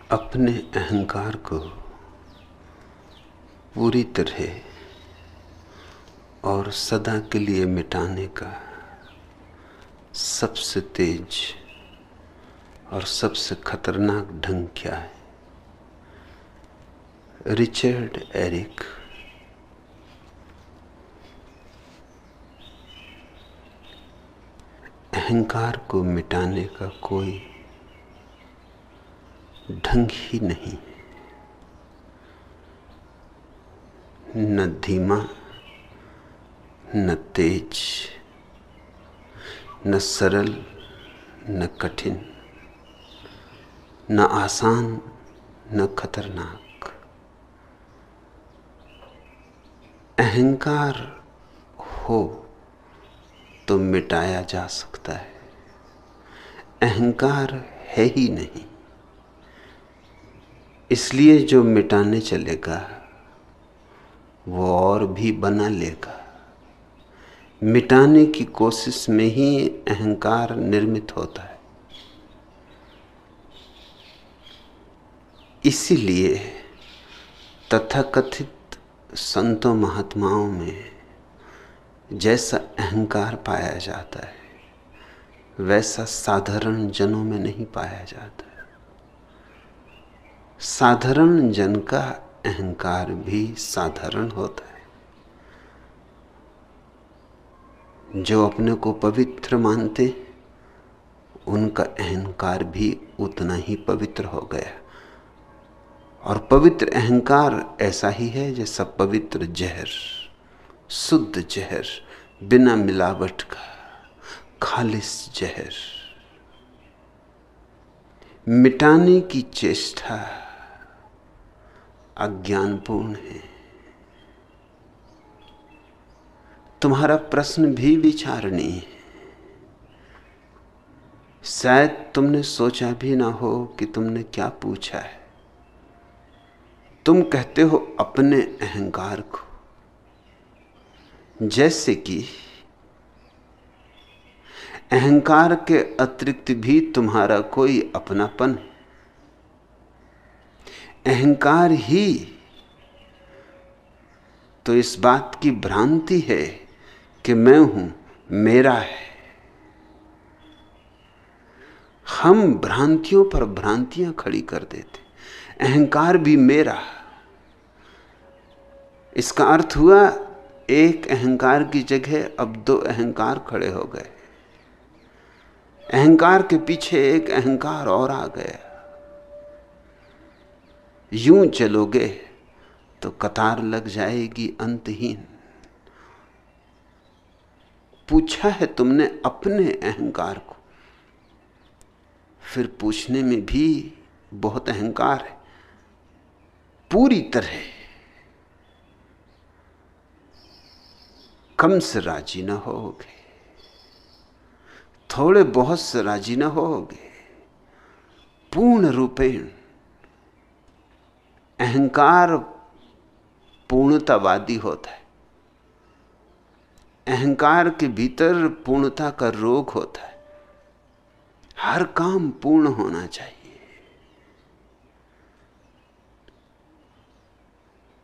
अपने अहंकार को पूरी तरह और सदा के लिए मिटाने का सबसे तेज और सबसे खतरनाक ढंग क्या है? रिचर्ड एरिक अहंकार को मिटाने का कोई ढंग ही नहीं, न धीमा, न तेज, न सरल, न कठिन, न आसान, न खतरनाक। अहंकार हो तो मिटाया जा सकता है, अहंकार है ही नहीं। इसलिए जो मिटाने चलेगा वो और भी बना लेगा। मिटाने की कोशिश में ही अहंकार निर्मित होता है। इसीलिए तथाकथित संतों महात्माओं में जैसा अहंकार पाया जाता है वैसा साधारण जनों में नहीं पाया जाता। साधारण जन का अहंकार भी साधारण होता है। जो अपने को पवित्र मानते उनका अहंकार भी उतना ही पवित्र हो गया। और पवित्र अहंकार ऐसा ही है जैसा पवित्र जहर, शुद्ध जहर, बिना मिलावट का खालिस जहर। मिटाने की चेष्टा अज्ञानपूर्ण है। तुम्हारा प्रश्न भी विचारणीय है। शायद तुमने सोचा भी ना हो कि तुमने क्या पूछा है। तुम कहते हो अपने अहंकार को, जैसे कि अहंकार के अतिरिक्त भी तुम्हारा कोई अपनापन है। अहंकार ही तो इस बात की भ्रांति है कि मैं हूं, मेरा है। हम भ्रांतियों पर भ्रांतियां खड़ी कर देते। अहंकार भी मेरा, इसका अर्थ हुआ एक अहंकार की जगह अब दो अहंकार खड़े हो गए। अहंकार के पीछे एक अहंकार और आ गया। यूं चलोगे तो कतार लग जाएगी अंतहीन। पूछा है तुमने अपने अहंकार को, फिर पूछने में भी बहुत अहंकार है। पूरी तरह कम से राजी ना होगे, थोड़े बहुत से राजी ना होगे। पूर्ण रूपेण अहंकार पूर्णतावादी होता है। अहंकार के भीतर पूर्णता का रोग होता है। हर काम पूर्ण होना चाहिए।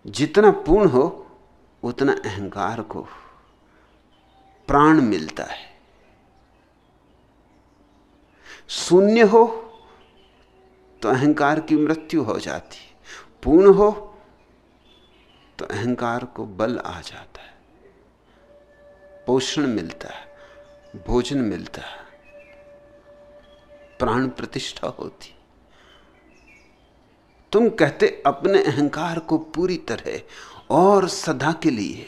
जितना पूर्ण हो उतना अहंकार को प्राण मिलता है। शून्य हो तो अहंकार की मृत्यु हो जाती है। पूर्ण हो तो अहंकार को बल आ जाता है, पोषण मिलता है, भोजन मिलता है, प्राण प्रतिष्ठा होती। तुम कहते अपने अहंकार को पूरी तरह और सदा के लिए।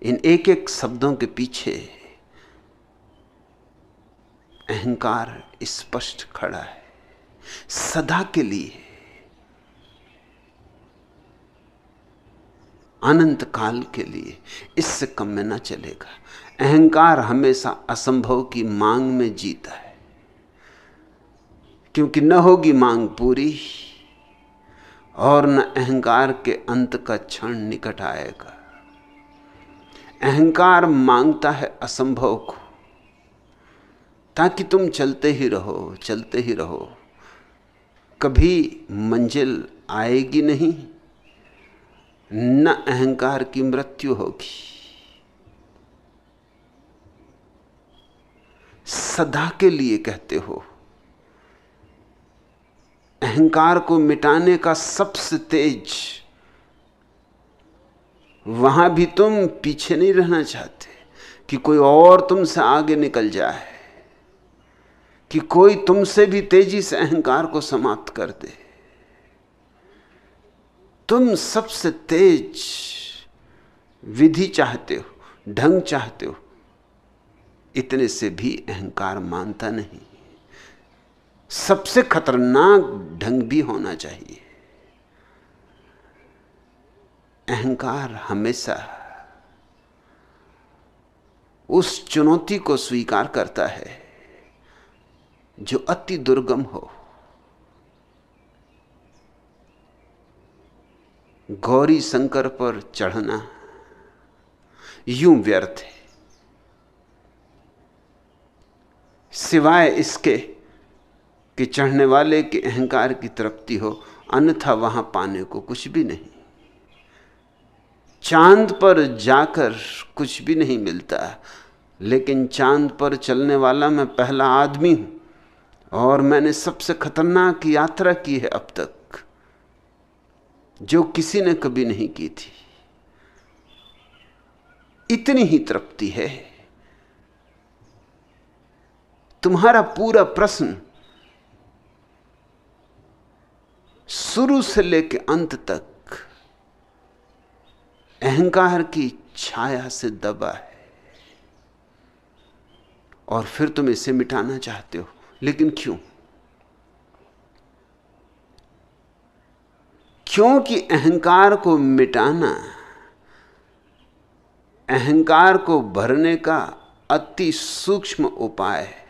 इन एक एक शब्दों के पीछे अहंकार स्पष्ट खड़ा है, सदा के लिए, अनंत काल के लिए। इससे कम में ना चलेगा। अहंकार हमेशा असंभव की मांग में जीता है, क्योंकि न होगी मांग पूरी और न अहंकार के अंत का क्षण निकट आएगा। अहंकार मांगता है असंभव को, ताकि तुम चलते ही रहो, चलते ही रहो। कभी मंजिल आएगी नहीं, न अहंकार की मृत्यु होगी। सदा के लिए कहते हो। अहंकार को मिटाने का सबसे तेज, वहां भी तुम पीछे नहीं रहना चाहते कि कोई और तुमसे आगे निकल जाए, कि कोई तुमसे भी तेजी से अहंकार को समाप्त कर दे। तुम सबसे तेज विधि चाहते हो, ढंग चाहते हो। इतने से भी अहंकार मानता नहीं। सबसे खतरनाक ढंग भी होना चाहिए। अहंकार हमेशा उस चुनौती को स्वीकार करता है जो अति दुर्गम हो। गौरी शंकर पर चढ़ना यूं व्यर्थ है, सिवाय इसके कि चढ़ने वाले के अहंकार की तृप्ति हो, अन्यथा वहां पाने को कुछ भी नहीं। चांद पर जाकर कुछ भी नहीं मिलता, लेकिन चांद पर चलने वाला मैं पहला आदमी हूं, और मैंने सबसे खतरनाक यात्रा की है अब तक, जो किसी ने कभी नहीं की थी। इतनी ही तृप्ति है। तुम्हारा पूरा प्रश्न शुरू से लेकर अंत तक अहंकार की छाया से दबा है, और फिर तुम इसे मिटाना चाहते हो। लेकिन क्यों? क्योंकि अहंकार को मिटाना अहंकार को भरने का अति सूक्ष्म उपाय है।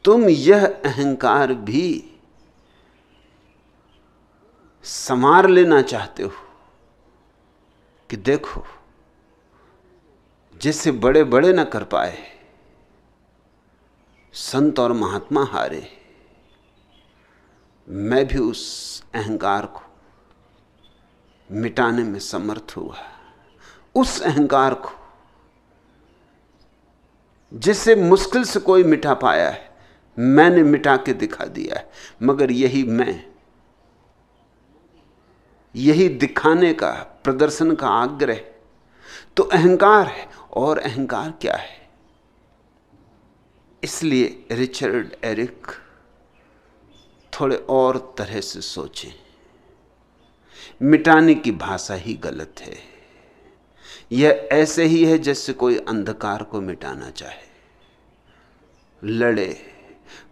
तुम यह अहंकार भी संवार लेना चाहते हो कि देखो, जैसे बड़े बड़े न कर पाए, संत और महात्मा हारे, मैं भी उस अहंकार को मिटाने में समर्थ हुआ। उस अहंकार को जिसे मुश्किल से कोई मिटा पाया है, मैंने मिटा के दिखा दिया है। मगर यही मैं, यही दिखाने का, प्रदर्शन का आग्रह तो अहंकार है। और अहंकार क्या है? इसलिए रिचर्ड एरिक थोड़े और तरह से सोचें। मिटाने की भाषा ही गलत है। यह ऐसे ही है जैसे कोई अंधकार को मिटाना चाहे, लड़े,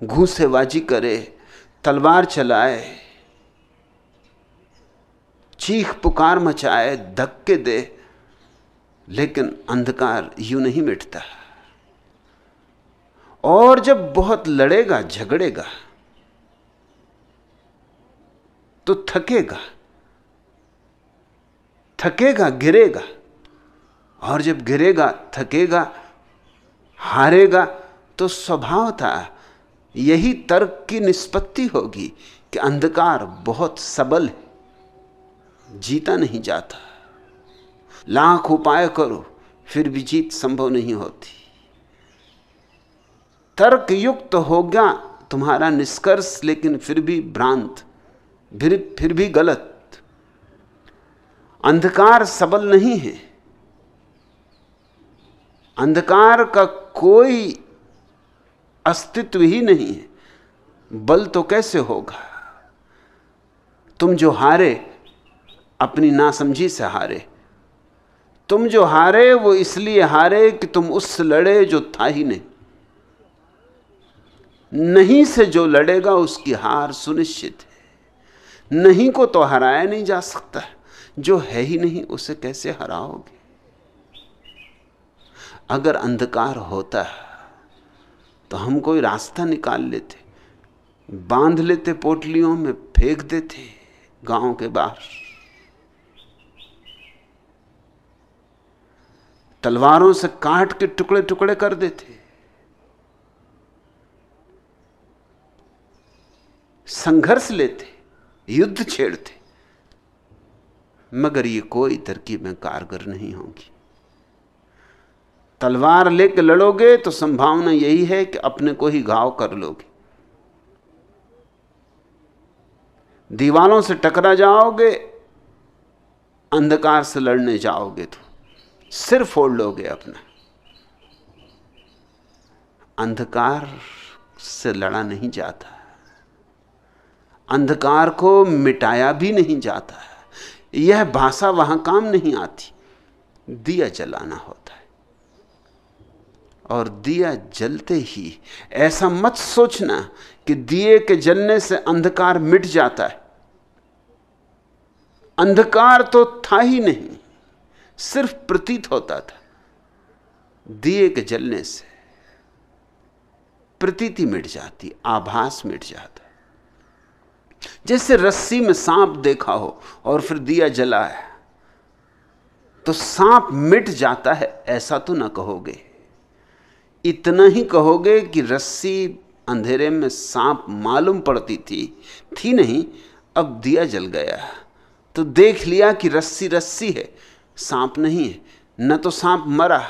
घूंसेबाजी करे, तलवार चलाए, चीख पुकार मचाए, धक्के दे, लेकिन अंधकार यूं नहीं मिटता। और जब बहुत लड़ेगा, झगड़ेगा, तो थकेगा, गिरेगा, और जब गिरेगा, थकेगा, हारेगा, तो स्वभाव था यही तर्क की निष्पत्ति होगी कि अंधकार बहुत सबल है, जीता नहीं जाता। लाख उपाय करो फिर भी जीत संभव नहीं होती। तर्क युक्त होगा तुम्हारा निष्कर्ष, लेकिन फिर भी भ्रांत, फिर भी गलत। अंधकार सबल नहीं है। अंधकार का कोई अस्तित्व ही नहीं है। बल तो कैसे होगा? तुम जो हारे, अपनी नासमझी से हारे। तुम जो हारे वो इसलिए हारे कि तुम उससे लड़े जो था ही नहीं। नहीं से जो लड़ेगा उसकी हार सुनिश्चित है। नहीं को तो हराया नहीं जा सकता, जो है ही नहीं उसे कैसे हराओगे? अगर अंधकार होता तो हम कोई रास्ता निकाल लेते, बांध लेते, पोटलियों में फेंक देते गांव के बाहर, तलवारों से काट के टुकड़े टुकड़े कर देते। संघर्ष लेते, युद्ध छेड़ते, मगर ये कोई तरकीबें कारगर नहीं होंगी। तलवार लेकर लड़ोगे तो संभावना यही है कि अपने को ही घाव कर लोगे। दीवारों से टकरा जाओगे, अंधकार से लड़ने जाओगे तो सिर फोड़ लोगे अपना। अंधकार से लड़ा नहीं जाता, अंधकार को मिटाया भी नहीं जाता। यह भाषा वहां काम नहीं आती। दिया जलाना होता है, और दिया जलते ही ऐसा मत सोचना कि दिए के जलने से अंधकार मिट जाता है। अंधकार तो था ही नहीं, सिर्फ प्रतीत होता था। दिए के जलने से प्रतीति मिट जाती, आभास मिट जाता। जैसे रस्सी में सांप देखा हो और फिर दिया जला है तो सांप मिट जाता है, ऐसा तो ना कहोगे। इतना ही कहोगे कि रस्सी अंधेरे में सांप मालूम पड़ती थी नहीं, अब दिया जल गया तो देख लिया कि रस्सी रस्सी है, सांप नहीं है। न तो सांप मरा,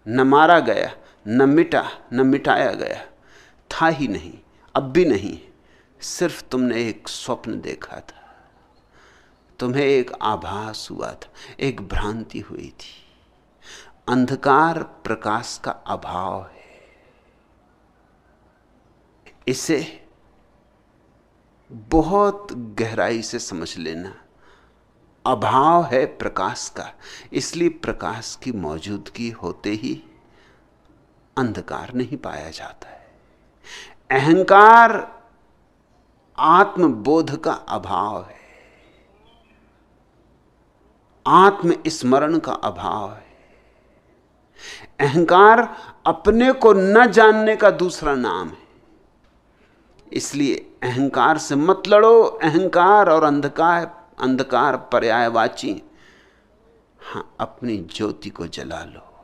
न मारा गया, न मिटा, न मिटाया गया, था ही नहीं, अब भी नहीं। सिर्फ तुमने एक स्वप्न देखा था, तुम्हें एक आभास हुआ था, एक भ्रांति हुई थी। अंधकार प्रकाश का अभाव है। इसे बहुत गहराई से समझ लेना। अभाव है प्रकाश का, इसलिए प्रकाश की मौजूदगी होते ही अंधकार नहीं पाया जाता है। अहंकार आत्मबोध का अभाव है, आत्मस्मरण का अभाव है। अहंकार अपने को न जानने का दूसरा नाम है। इसलिए अहंकार से मत लड़ो। अहंकार और अंधकार पर्यायवाची। हाँ, अपनी ज्योति को जला लो।